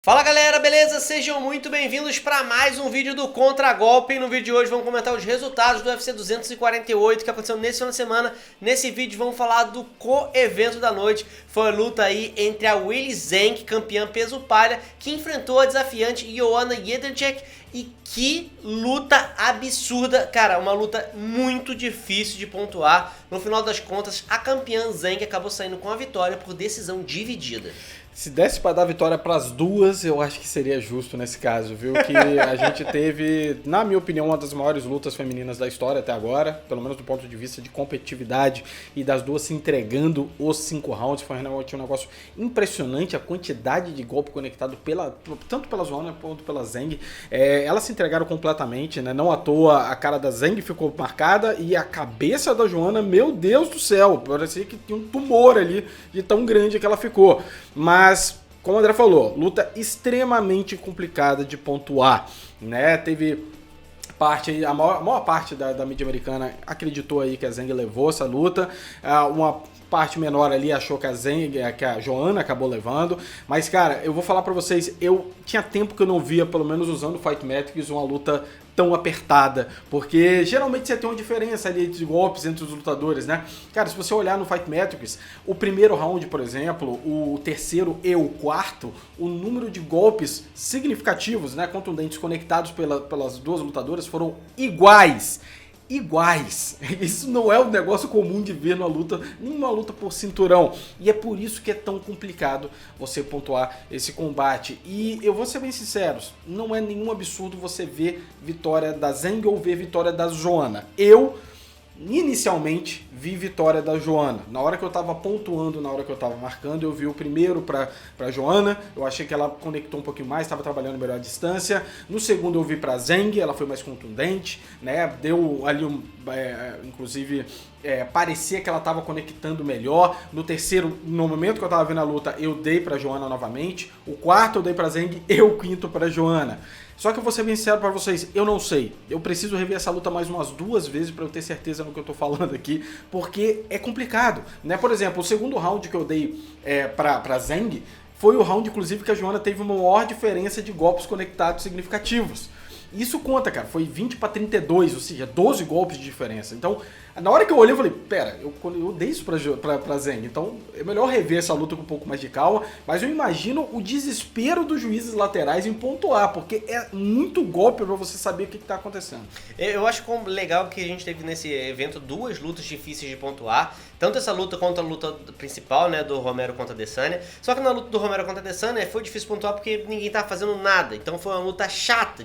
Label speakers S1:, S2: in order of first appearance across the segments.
S1: Fala galera, beleza? Sejam muito bem-vindos para mais um vídeo do Contra Golpe. No vídeo de hoje vamos comentar os resultados do UFC 248 que aconteceu nesse final de semana. Nesse vídeo vamos falar do co-evento da noite. Foi a luta aí entre a Weili Zhang, campeã peso palha, que enfrentou a desafiante Joanna Jędrzejczyk. E que luta absurda, cara, uma luta muito difícil de pontuar. No final das contas, a campeã Zhang acabou saindo com a vitória por decisão dividida.
S2: Se desse pra dar vitória pras duas, eu acho que seria justo nesse caso, viu? Que a gente teve, na minha opinião, uma das maiores lutas femininas da história até agora, pelo menos do ponto de vista de competitividade e das duas se entregando os 5 rounds. Foi realmente um negócio impressionante, a quantidade de golpe conectado tanto pela Joanna quanto pela Zhang. Elas se entregaram completamente, né? Não à toa a cara da Zhang ficou marcada e a cabeça da Joanna, meu Deus do céu, parecia que tinha um tumor ali de tão grande que ela ficou. Mas, como o André falou, luta extremamente complicada de pontuar, né? Teve parte, a maior parte da mídia americana acreditou aí que a Zhang levou essa luta, uma parte menor ali achou que a Joanna acabou levando, mas cara, eu vou falar pra vocês, eu tinha tempo que eu não via, pelo menos usando o Fight Metrics, uma luta tão apertada, porque geralmente você tem uma diferença ali de golpes entre os lutadores, né? Cara, se você olhar no Fight Metrics, o primeiro round, por exemplo, o terceiro e o quarto, o número de golpes significativos, né, contundentes, conectados pelas duas lutadoras foram iguais. Isso não é um negócio comum de ver numa luta, nenhuma luta por cinturão. E é por isso que é tão complicado você pontuar esse combate. E eu vou ser bem sincero, não é nenhum absurdo você ver vitória da Zhang ou ver vitória da Joanna. Eu, inicialmente, vi vitória da Joanna. Na hora que eu tava pontuando, na hora que eu tava marcando, eu vi o primeiro pra Joanna. Eu achei que ela conectou um pouquinho mais, estava trabalhando melhor a distância. No segundo eu vi pra Zhang, ela foi mais contundente, né? Deu ali inclusive, parecia que ela estava conectando melhor. No terceiro, no momento que eu estava vendo a luta, eu dei pra Joanna novamente. O quarto eu dei pra Zhang e o quinto pra Joanna. Só que eu vou ser bem sincero pra vocês, eu não sei. Eu preciso rever essa luta mais umas 2 vezes pra eu ter certeza no que eu tô falando aqui, porque é complicado, né? Por exemplo, o segundo round que eu dei pra Zhang foi o round, inclusive, que a Joanna teve uma maior diferença de golpes conectados significativos. Isso conta, cara, foi 20-32, ou seja, 12 golpes de diferença. Então, na hora que eu olhei, eu falei, pera, eu dei isso pra Zhang, então é melhor rever essa luta com um pouco mais de calma, mas eu imagino o desespero dos juízes laterais em pontuar, porque é muito golpe pra você saber o que tá acontecendo.
S1: Eu acho legal que a gente teve nesse evento 2 lutas difíceis de pontuar, tanto essa luta quanto a luta principal, né, do Romero contra a Adesanya, só que na luta do Romero contra a Adesanya foi difícil pontuar porque ninguém tava fazendo nada, então foi uma luta chata,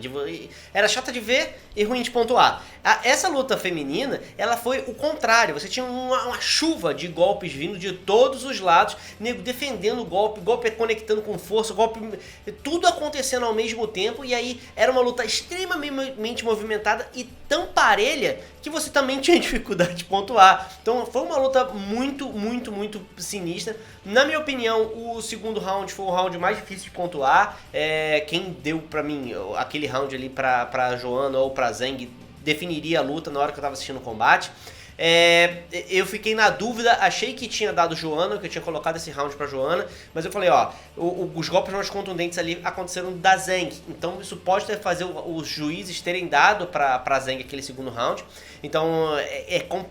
S1: era chata de ver e ruim de pontuar. Essa luta feminina, ela foi o contrário, você tinha uma chuva de golpes vindo de todos os lados, nego defendendo o golpe conectando com força, golpe, tudo acontecendo ao mesmo tempo, e aí era uma luta extremamente movimentada e tão parelha que você também tinha dificuldade de pontuar. Então foi uma luta muito sinistra. Na minha opinião, o segundo round foi o round mais difícil de pontuar. Quem deu pra mim aquele round ali pra Joanna ou pra Zhang definiria a luta na hora que eu tava assistindo o combate. Eu fiquei na dúvida, achei que tinha dado Joanna, que eu tinha colocado esse round pra Joanna, mas eu falei, ó, os golpes mais contundentes ali aconteceram da Zhang, então isso pode fazer os juízes terem dado pra Zhang aquele segundo round, então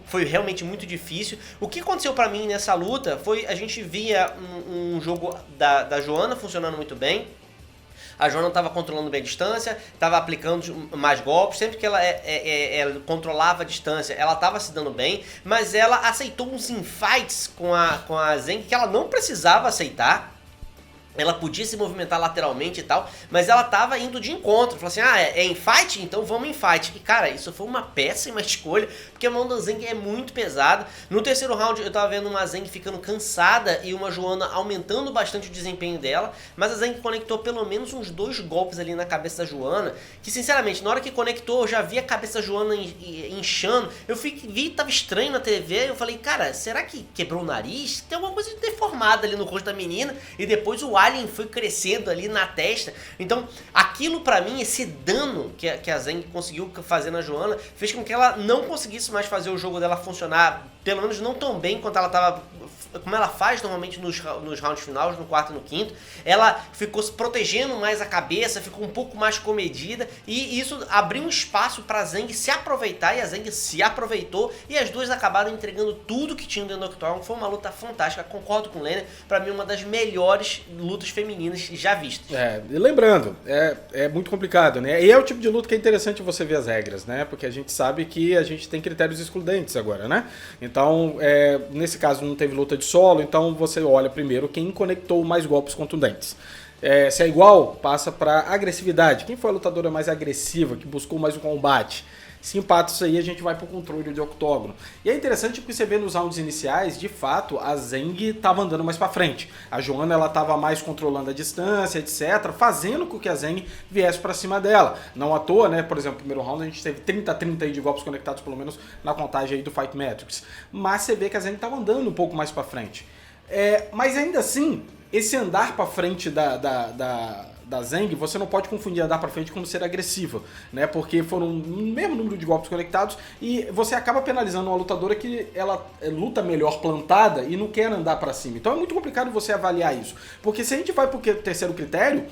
S1: foi realmente muito difícil. O que aconteceu pra mim nessa luta foi, a gente via um jogo da Joanna funcionando muito bem. A Joanna estava controlando bem a distância, estava aplicando mais golpes, sempre que ela controlava a distância, ela estava se dando bem, mas ela aceitou uns infights com a Zhang que ela não precisava aceitar. Ela podia se movimentar lateralmente e tal, mas ela tava indo de encontro. Falou assim, é em fight? Então vamos em fight. E cara, isso foi uma péssima escolha, porque a mão da Zhang é muito pesada. No terceiro round eu tava vendo uma Zhang ficando cansada e uma Joanna aumentando bastante o desempenho dela, mas a Zhang conectou pelo menos uns 2 golpes ali na cabeça da Joanna, que sinceramente, na hora que conectou, eu já vi a cabeça da Joanna inchando. Eu vi, tava estranho na TV, eu falei, cara, será que quebrou o nariz? Tem alguma coisa deformada ali no rosto da menina, e depois o alien foi crescendo ali na testa. Então, aquilo pra mim, esse dano que a Zhang conseguiu fazer na Joanna, fez com que ela não conseguisse mais fazer o jogo dela funcionar, pelo menos não tão bem quanto ela estava como ela faz normalmente nos rounds finais, no quarto e no quinto. Ela ficou se protegendo mais a cabeça, ficou um pouco mais comedida, e isso abriu um espaço pra Zhang se aproveitar, e a Zhang se aproveitou, e as duas acabaram entregando tudo que tinham dentro do octógono. Foi uma luta fantástica, concordo com o Lênin, pra mim uma das melhores lutas femininas já vistas.
S2: E lembrando, é muito complicado, né? E é o tipo de luta que é interessante você ver as regras, né? Porque a gente sabe que a gente tem critérios excludentes agora, né? Então, nesse caso não teve luta de solo, então você olha primeiro quem conectou mais golpes contundentes. Se é igual, passa para agressividade. Quem foi a lutadora mais agressiva, que buscou mais o combate? Se empata isso aí, a gente vai pro controle de octógono. E é interessante porque você vê nos rounds iniciais, de fato, a Zhang tava andando mais pra frente. A Joanna, ela tava mais controlando a distância, etc., fazendo com que a Zhang viesse pra cima dela. Não à toa, né? Por exemplo, no primeiro round a gente teve 30-30 aí de golpes conectados, pelo menos na contagem aí do Fight Metrics. Mas você vê que a Zhang tava andando um pouco mais pra frente. Mas ainda assim, esse andar pra frente da Zhang, você não pode confundir andar pra frente como ser agressiva, né? Porque foram o mesmo número de golpes conectados e você acaba penalizando uma lutadora que ela luta melhor plantada e não quer andar pra cima. Então é muito complicado você avaliar isso. Porque se a gente vai pro terceiro critério,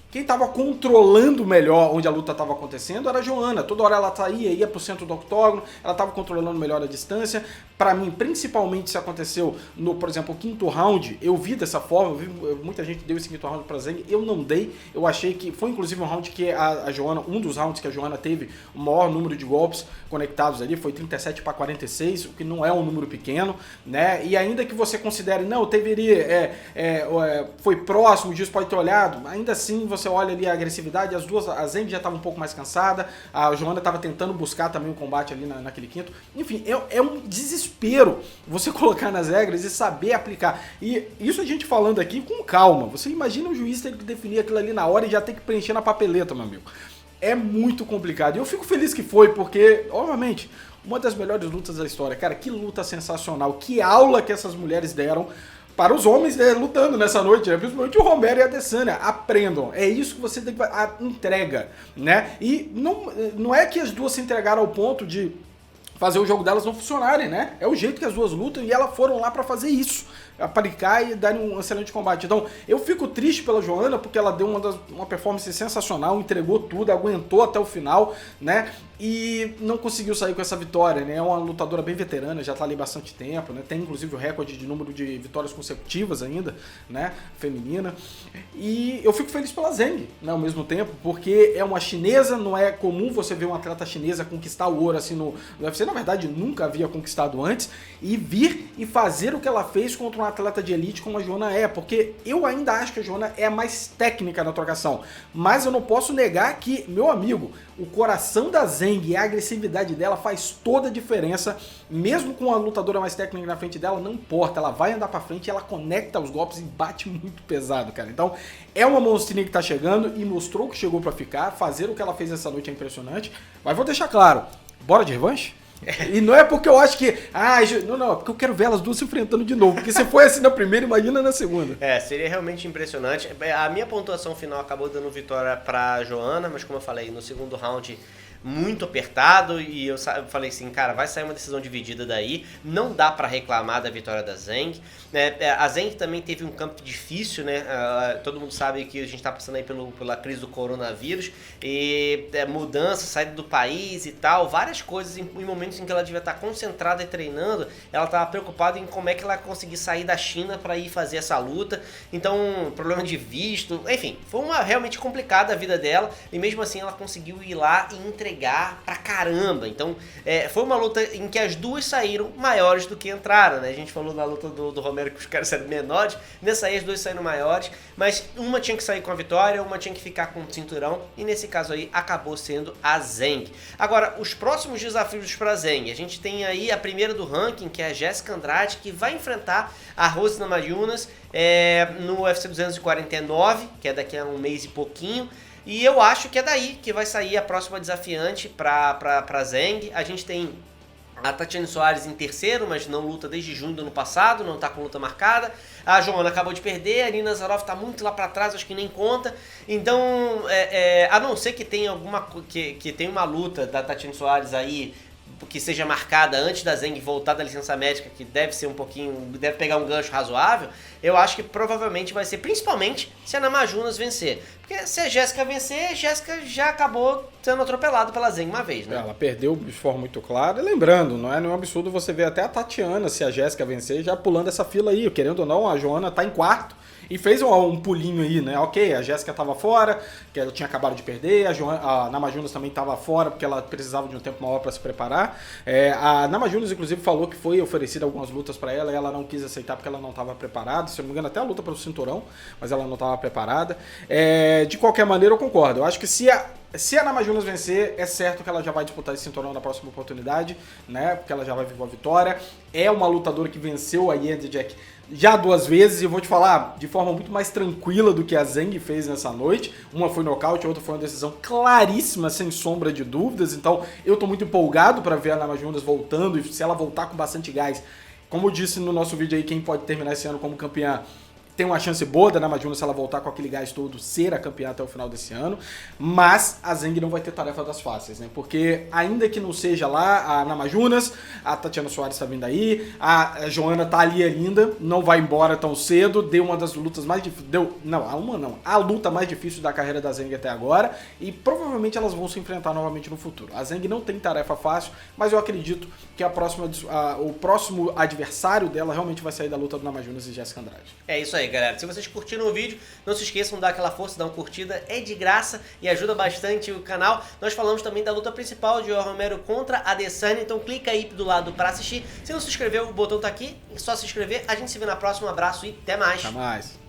S2: quem estava controlando melhor onde a luta estava acontecendo era a Joanna. Toda hora ela ia pro centro do octógono, ela estava controlando melhor a distância. Para mim, principalmente se aconteceu no, por exemplo, o quinto round, eu vi dessa forma, muita gente deu esse quinto round pra Zhang, eu não dei. Eu achei que foi inclusive um round que a Joanna, um dos rounds que a Joanna teve o maior número de golpes conectados ali, foi 37-46, o que não é um número pequeno, né? E ainda que você considere, não, foi próximo, o juiz pode ter olhado, ainda assim você olha ali a agressividade, a Zhang já estava um pouco mais cansada, a Joanna estava tentando buscar também o combate ali naquele quinto. Enfim, é um desespero você colocar nas regras e saber aplicar. E isso a gente falando aqui com calma. Você imagina o juiz ter que definir aquilo ali na hora e já ter que preencher na papeleta, meu amigo. É muito complicado. E eu fico feliz que foi, porque, obviamente, uma das melhores lutas da história. Cara, que luta sensacional. Que aula que essas mulheres deram para os homens lutando nessa noite, né? Principalmente o Romero e a Adesanya. Aprendam. É isso que você tem que... A entrega, né? E não é que as duas se entregaram ao ponto de fazer o jogo delas não funcionarem, né? É o jeito que as duas lutam e elas foram lá pra fazer isso. Aplicar e dar um excelente combate. Então, eu fico triste pela Joanna porque ela deu uma performance sensacional, entregou tudo, aguentou até o final, né? E não conseguiu sair com essa vitória, né? É uma lutadora bem veterana, já tá ali bastante tempo, né? Tem inclusive o recorde de número de vitórias consecutivas ainda, né? Feminina. E eu fico feliz pela Zhang, né? Ao mesmo tempo, porque é uma chinesa, não é comum você ver uma atleta chinesa conquistar o ouro assim no UFC, na verdade nunca havia conquistado antes, e vir e fazer o que ela fez contra uma atleta de elite como a Joanna porque eu ainda acho que a Joanna é a mais técnica na trocação, mas eu não posso negar que, meu amigo, o coração da Zhang e a agressividade dela faz toda a diferença, mesmo com a lutadora mais técnica na frente dela, não importa, ela vai andar pra frente, ela conecta os golpes e bate muito pesado, cara. Então, é uma monstrinha que tá chegando e mostrou que chegou pra ficar, fazer o que ela fez essa noite é impressionante, mas vou deixar claro, bora de revanche? E não é porque eu acho que... não, é porque eu quero ver elas duas se enfrentando de novo. Porque se foi assim na primeira, imagina na segunda.
S1: Seria realmente impressionante. A minha pontuação final acabou dando vitória pra Joanna, mas como eu falei, no segundo round muito apertado, e eu falei assim, cara, vai sair uma decisão dividida daí, não dá pra reclamar da vitória da Zhang. A Zhang também teve um campo difícil, né? Todo mundo sabe que a gente tá passando aí pela crise do coronavírus, e mudança, saída do país e tal, várias coisas em momentos em que ela devia estar concentrada e treinando, ela estava preocupada em como é que ela ia conseguir sair da China para ir fazer essa luta. Então, problema de visto, enfim, foi realmente complicada a vida dela, e mesmo assim ela conseguiu ir lá e entregar pra caramba. Então, foi uma luta em que as duas saíram maiores do que entraram, né? A gente falou na luta do Romero que os caras saíram menores, nessa aí as duas saíram maiores, mas uma tinha que sair com a vitória, uma tinha que ficar com o cinturão, e nesse caso aí acabou sendo a Zhang. Agora, os próximos desafios pra Zhang, a gente tem aí a primeira do ranking, que é a Jéssica Andrade, que vai enfrentar a Rose Namajunas no UFC 249, que é daqui a um mês e pouquinho. E eu acho que é daí que vai sair a próxima desafiante pra Zhang. A gente tem a Tatiana Soares em terceiro, mas não luta desde junho do ano passado, não tá com luta marcada. A Joanna acabou de perder, a Nina Zarov tá muito lá pra trás, acho que nem conta. Então, a não ser que tenha que tem uma luta da Tatiana Soares aí que seja marcada antes da Zhang voltar da licença médica, que deve ser deve pegar um gancho razoável, eu acho que provavelmente vai ser, principalmente se a Namajunas vencer. Porque se a Jéssica vencer, a Jéssica já acabou sendo atropelada pela Zhang uma vez, né?
S2: Ela perdeu de forma muito clara. E lembrando, não é nenhum absurdo você ver até a Tatiana, se a Jéssica vencer, já pulando essa fila aí. Querendo ou não, a Joana tá em quarto. E fez um pulinho aí, né? Ok, a Jéssica estava fora, que ela tinha acabado de perder, a Namajunas também estava fora, porque ela precisava de um tempo maior para se preparar. A Namajunas, inclusive, falou que foi oferecida algumas lutas para ela e ela não quis aceitar porque ela não estava preparada. Se eu não me engano, até a luta pelo cinturão, mas ela não estava preparada. De qualquer maneira, eu concordo. Eu acho que se a Namajunas vencer, é certo que ela já vai disputar esse cinturão na próxima oportunidade, né? Porque ela já vai vir com a vitória. É uma lutadora que venceu a Jędrzejczyk já 2 vezes, e eu vou te falar de forma muito mais tranquila do que a Zhang fez nessa noite. Uma foi nocaute, a outra foi uma decisão claríssima, sem sombra de dúvidas. Então eu tô muito empolgado para ver a Namajunas voltando, e se ela voltar com bastante gás, como eu disse no nosso vídeo aí, quem pode terminar esse ano como campeã tem uma chance boa da Namajunas, se ela voltar com aquele gás todo, ser a campeã até o final desse ano. Mas a Zhang não vai ter tarefa das fáceis, né? Porque ainda que não seja lá a Namajunas, a Tatiana Soares tá vindo aí, a Joana tá ali ainda, não vai embora tão cedo, deu uma das lutas mais difíceis, a luta mais difícil da carreira da Zhang até agora, e provavelmente elas vão se enfrentar novamente no futuro. A Zhang não tem tarefa fácil, mas eu acredito que o próximo adversário dela realmente vai sair da luta do Namajunas e Jéssica Andrade.
S1: É isso aí, galera. Se vocês curtiram o vídeo, não se esqueçam de dar aquela força, dar uma curtida, é de graça e ajuda bastante o canal. Nós falamos também da luta principal de Romero contra a Adesanya, então clica aí do lado para assistir. Se não se inscreveu, o botão tá aqui, é só se inscrever. A gente se vê na próxima, um abraço e até mais.
S2: Até mais.